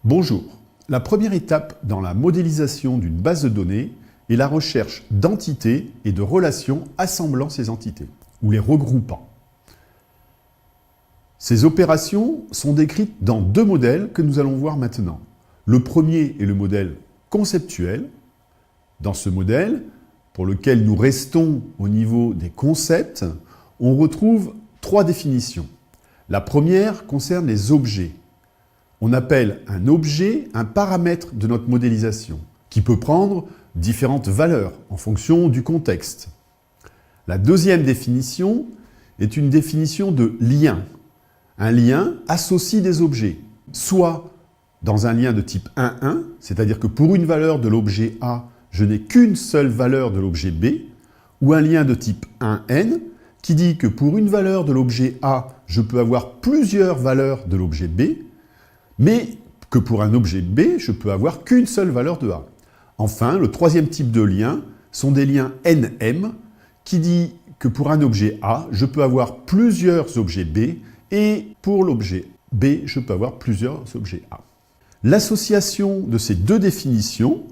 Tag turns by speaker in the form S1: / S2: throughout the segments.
S1: Bonjour. La première étape dans la modélisation d'une base de données est la recherche d'entités et de relations assemblant ces entités, ou les regroupant. Ces opérations sont décrites dans deux modèles que nous allons voir maintenant. Le premier est le modèle conceptuel. Dans ce modèle, pour lequel nous restons au niveau des concepts, on retrouve trois définitions. La première concerne les objets. On appelle un objet un paramètre de notre modélisation, qui peut prendre différentes valeurs en fonction du contexte. La deuxième définition est une définition de lien. Un lien associe des objets, soit dans un lien de type 1-1, c'est-à-dire que pour une valeur de l'objet A, je n'ai qu'une seule valeur de l'objet B, ou un lien de type 1N, qui dit que pour une valeur de l'objet A, je peux avoir plusieurs valeurs de l'objet B, mais que pour un objet B, je peux avoir qu'une seule valeur de A. Enfin, le troisième type de lien sont des liens NM, qui dit que pour un objet A, je peux avoir plusieurs objets B, et pour l'objet B, je peux avoir plusieurs objets A. L'association de ces deux définitions,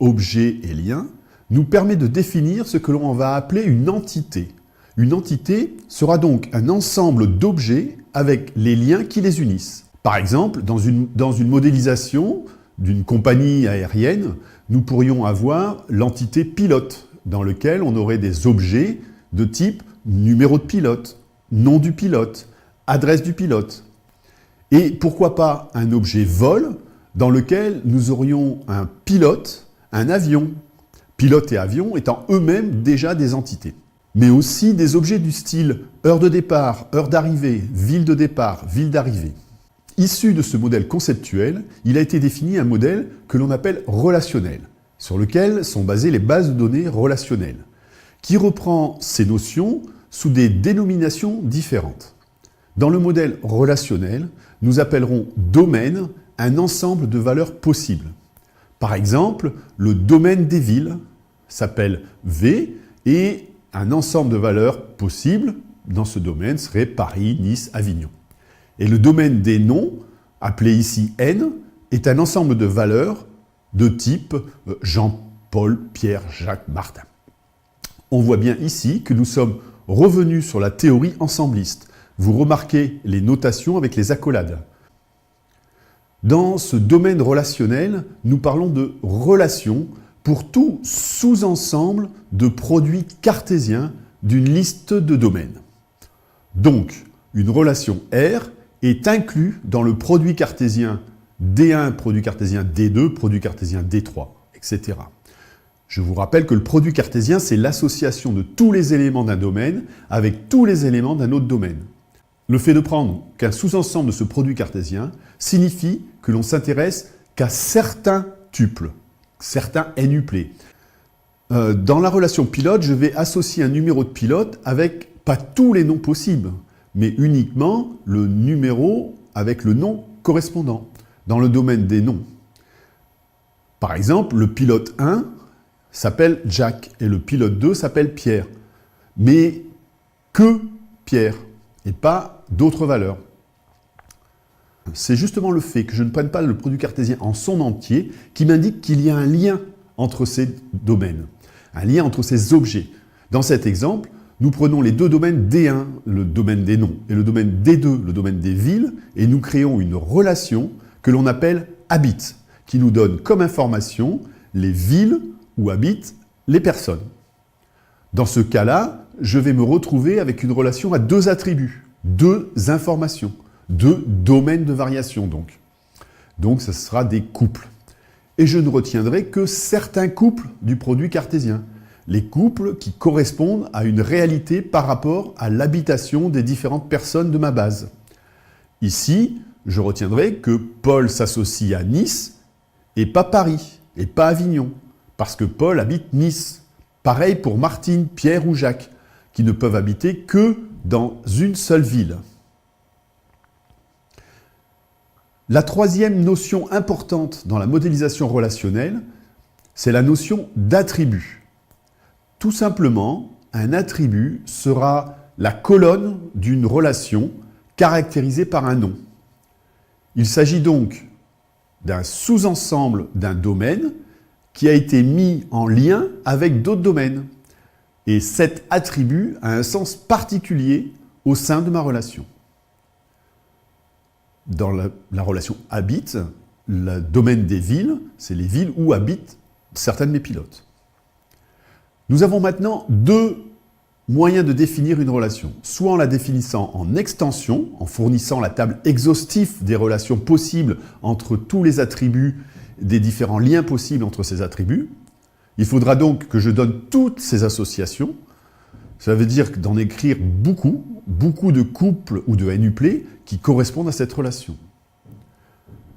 S1: objet et lien, nous permet de définir ce que l'on va appeler une entité. Une entité sera donc un ensemble d'objets avec les liens qui les unissent. Par exemple, dans une modélisation d'une compagnie aérienne, nous pourrions avoir l'entité pilote, dans lequel on aurait des objets de type numéro de pilote, nom du pilote, adresse du pilote. Et pourquoi pas un objet vol, dans lequel nous aurions un pilote, un avion. Pilote et avion étant eux-mêmes déjà des entités. Mais aussi des objets du style heure de départ, heure d'arrivée, ville de départ, ville d'arrivée. Issu de ce modèle conceptuel, il a été défini un modèle que l'on appelle relationnel, sur lequel sont basées les bases de données relationnelles, qui reprend ces notions sous des dénominations différentes. Dans le modèle relationnel, nous appellerons domaine un ensemble de valeurs possibles. Par exemple, le domaine des villes s'appelle V et un ensemble de valeurs possibles dans ce domaine serait Paris, Nice, Avignon. Et le domaine des noms, appelé ici N, est un ensemble de valeurs de type Jean, Paul, Pierre, Jacques, Martin. On voit bien ici que nous sommes revenus sur la théorie ensembliste. Vous remarquez les notations avec les accolades. Dans ce domaine relationnel, nous parlons de relations pour tout sous-ensemble de produits cartésiens d'une liste de domaines. Donc, une relation R est inclus dans le produit cartésien D1, produit cartésien D2, produit cartésien D3, etc. Je vous rappelle que le produit cartésien, c'est l'association de tous les éléments d'un domaine avec tous les éléments d'un autre domaine. Le fait de prendre qu'un sous-ensemble de ce produit cartésien signifie que l'on s'intéresse qu'à certains tuples, certains n-uplets. Dans la relation pilote, je vais associer un numéro de pilote avec pas tous les noms possibles, mais uniquement le numéro avec le nom correspondant, dans le domaine des noms. Par exemple, le pilote 1 s'appelle Jack et le pilote 2 s'appelle Pierre, mais que Pierre et pas d'autres valeurs. C'est justement le fait que je ne prenne pas le produit cartésien en son entier qui m'indique qu'il y a un lien entre ces domaines, un lien entre ces objets. Dans cet exemple, nous prenons les deux domaines D1, le domaine des noms, et le domaine D2, le domaine des villes, et nous créons une relation que l'on appelle habit, qui nous donne comme information les villes où habitent les personnes. Dans ce cas-là, je vais me retrouver avec une relation à deux attributs, deux informations, deux domaines de variation donc. Donc ce sera des couples. Et je ne retiendrai que certains couples du produit cartésien. Les couples qui correspondent à une réalité par rapport à l'habitation des différentes personnes de ma base. Ici, je retiendrai que Paul s'associe à Nice et pas Paris, et pas Avignon, parce que Paul habite Nice. Pareil pour Martine, Pierre ou Jacques, qui ne peuvent habiter que dans une seule ville. La troisième notion importante dans la modélisation relationnelle, c'est la notion d'attribut. Tout simplement, un attribut sera la colonne d'une relation caractérisée par un nom. Il s'agit donc d'un sous-ensemble d'un domaine qui a été mis en lien avec d'autres domaines. Et cet attribut a un sens particulier au sein de ma relation. Dans la relation habite, le domaine des villes, c'est les villes où habitent certains de mes pilotes. Nous avons maintenant deux moyens de définir une relation. Soit en la définissant en extension, en fournissant la table exhaustive des relations possibles entre tous les attributs, des différents liens possibles entre ces attributs. Il faudra donc que je donne toutes ces associations. Ça veut dire d'en écrire beaucoup de couples ou de NUplets qui correspondent à cette relation.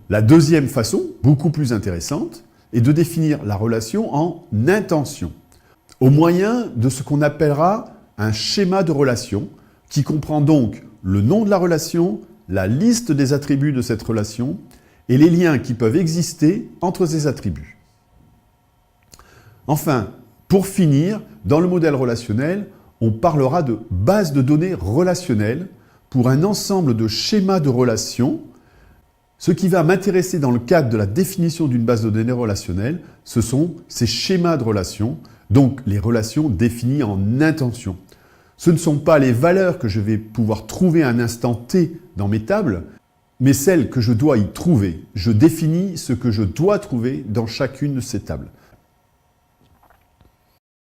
S1: La deuxième façon, beaucoup plus intéressante, est de définir la relation en intention, au moyen de ce qu'on appellera un schéma de relation, qui comprend donc le nom de la relation, la liste des attributs de cette relation et les liens qui peuvent exister entre ces attributs. Enfin, pour finir, dans le modèle relationnel, on parlera de base de données relationnelle pour un ensemble de schémas de relations. Ce qui va m'intéresser dans le cadre de la définition d'une base de données relationnelle, ce sont ces schémas de relations, donc les relations définies en intention. Ce ne sont pas les valeurs que je vais pouvoir trouver à un instant T dans mes tables, mais celles que je dois y trouver. Je définis ce que je dois trouver dans chacune de ces tables.